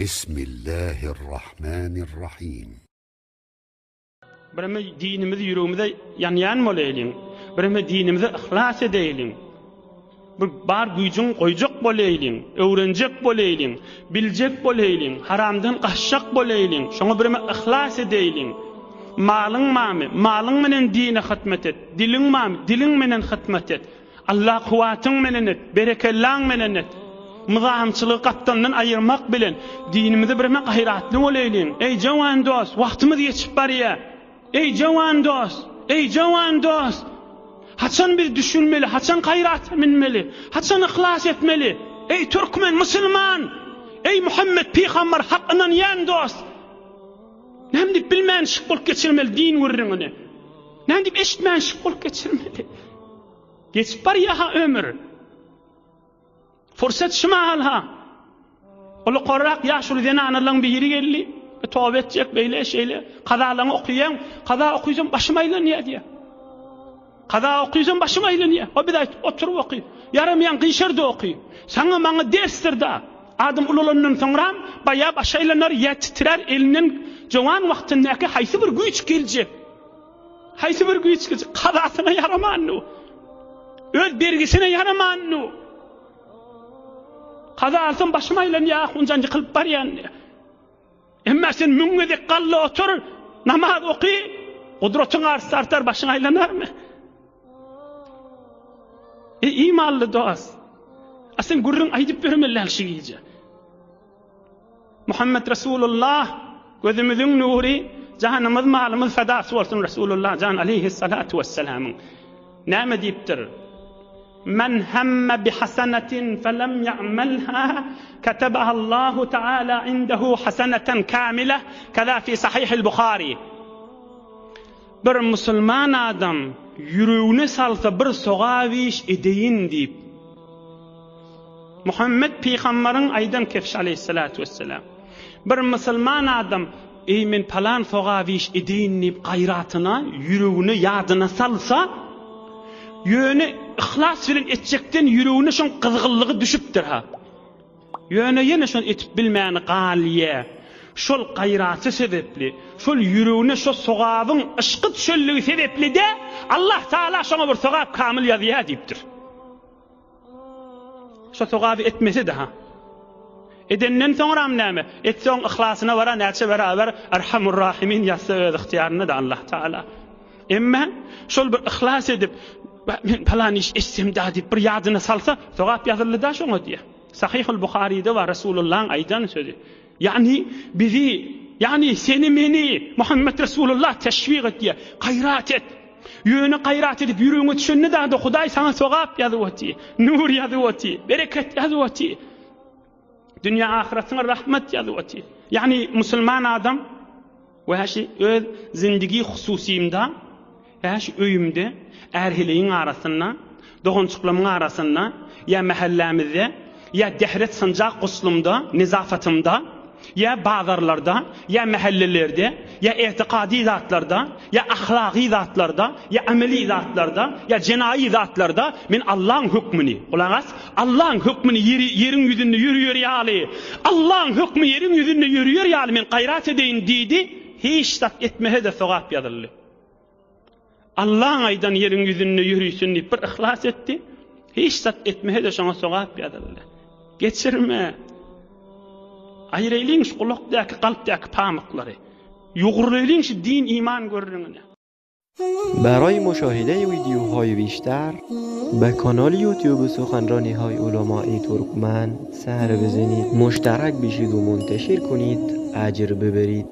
بسم الله الرحمن الرحيم. برما dinimiz yüreğimizde yan bolaylyň. Birme dinimize ihlas edeýliň. Bir bar güýjüň goýjak bolaylyň, öwrenjek bolaylyň, biljek bolaylyň, haramdan gaçjak bolaylyň. Şoňa birme ihlas edeýliň. Malyň mamy, malyň menen dine hytmet et. Diliň mamy, diliň menen hytmet et. Allah kuwatyň menen et, berekellaň menen et. Mızahımçılığı qattandan ayırmak bilen dinimizi birme gayratly bolaylyň. Ey jawan dost, wagtymyz geçip barýar. Ey jawan dost, ey jawan dost. Haçan biz düşünmeli, haçan gayrat minmeli, haçan ihlas etmeli. Ey Türkmen, Müslüman, ey Muhammed Peygamber haqqynan yan dost. Näme dip bilmän şyk bolup geçirmeli din gurrüňini. Näme dip eşitmän şyk bolup geçirmeli. Geçip barýar ha ömür. Fursat şumalha. Olu qoraq ýaşuly denanalyň biri geldi. Tawba etjek beýle şeýle. Qazalaň okuýan, qaza okuýsan başyma aýlanýar diýär. Qaza okuýsan başyma aýlanýar. O bir oturup okuy. Yaramayan qyşyrda okuy. Saňa maňa derstirda. Adam ululandan soňra baýa başaýlanar, ýetitirer elinin jowan wagtyndaky haýsy bir güýç geljek. Haýsy bir güýç geljek. Qazasyna yaramandy. Öz bergisine yaramandy. Qazasyn başyma aýlanýar, hunjan ýykylyp barýan. Emma sen müňgedek galla otur, namaz oky, gudratyň artar, başyň aýlanarmy? İmanly dost. Asen gurrun aýdyp bermeler şiýje. Muhammed Resulullah gözümüzün nuri, jahannamyz malymyz fedasy bolsun Resulullah can aleyhissalatu vesselam. Näme diýipdir? Men hemme bi hasenetin felem ya'melha katabaha Allahu Teala indehu haseneten kamile kaza fi sahih Bukhari. Bir musulman adam yüreğine salsa bir soğaviş edeyin deyip Muhammed Peygamberin aydan kefş aleyhissalatu vesselam. Bir musulman adam ey men palan soğaviş edeyin deyip gayratına, yüreğine, yadına salsa yöne ihlas bilen etjekden yüreğine şoň gyzgynlygy düşüpdir ha. Yöne ýene şoň etip bilmäni galýe. Şol gayraty sebepli, şol yüreğine şo sogabyň ışqy düşenligi sebepli de Allah Taala şoňa bir sogap kamil ýazýar diýipdir. Şo sogaby etmese de ha. Edenden soňra näme? Etsoň ihlasyna bara näçe beraber Erhamur Rahimin ýasy öz ihtiýaryna da Allah Taala. Emma şol bir ihlas edip men falan iş istimda diýip bir ýadyna salsa, sogap ýazyldy da şoňa diýär. Sahih-ul Bukhari'de var Resulullah'ın aydan sözü. Yani bizi, yani seni meni Muhammed Resulullah teşvik et diye, gayrat et. Yöne gayrat edip yüreğine düşenni da Hudaý sana sogap ýazyp nur ýazyp bereket ýazyp dünya ahiretine rahmet ýazyp. Yani musulman adam we haşi öz zindigi hususymda, haşi öýümde, erhiliğin arasında, dogunçuklamın arasında, ya mahallamizde, ya dehret sancak guslumda, nizafatımda, ya bazarlarda, ya mahallelerde, ya etiqadi zatlarda, ya ahlaki zatlarda, ya ameli zatlarda, ya cenayi zatlarda men Allah'ın hükmünü, ulanaz, Allah'ın hükmünü yerin yüzünde yürüyor ýaly. Allah'ın hükmü yerin yüzünde yürüyor ýaly men gayrat edeyin diýdi, hiç tat etmehe de sogap ýazyldy. Allah'ın aydan yerin yüzünde yürüýsün diýip bir ihlas etdi. Hiç tat etmehe de şoňa sogap ýazyldy. Geçirme. Aýraýlyň şu gulakdaky galpdaky pamyklary. Ýugurlaýlyň şu din iman görrüňine. برای مشاهده ویدیوهای بیشتر به کانال یوتیوب سخنرانی‌های علماء ترکمن سر بزنید، مشترک بشید و منتشر کنید، اجر ببرید.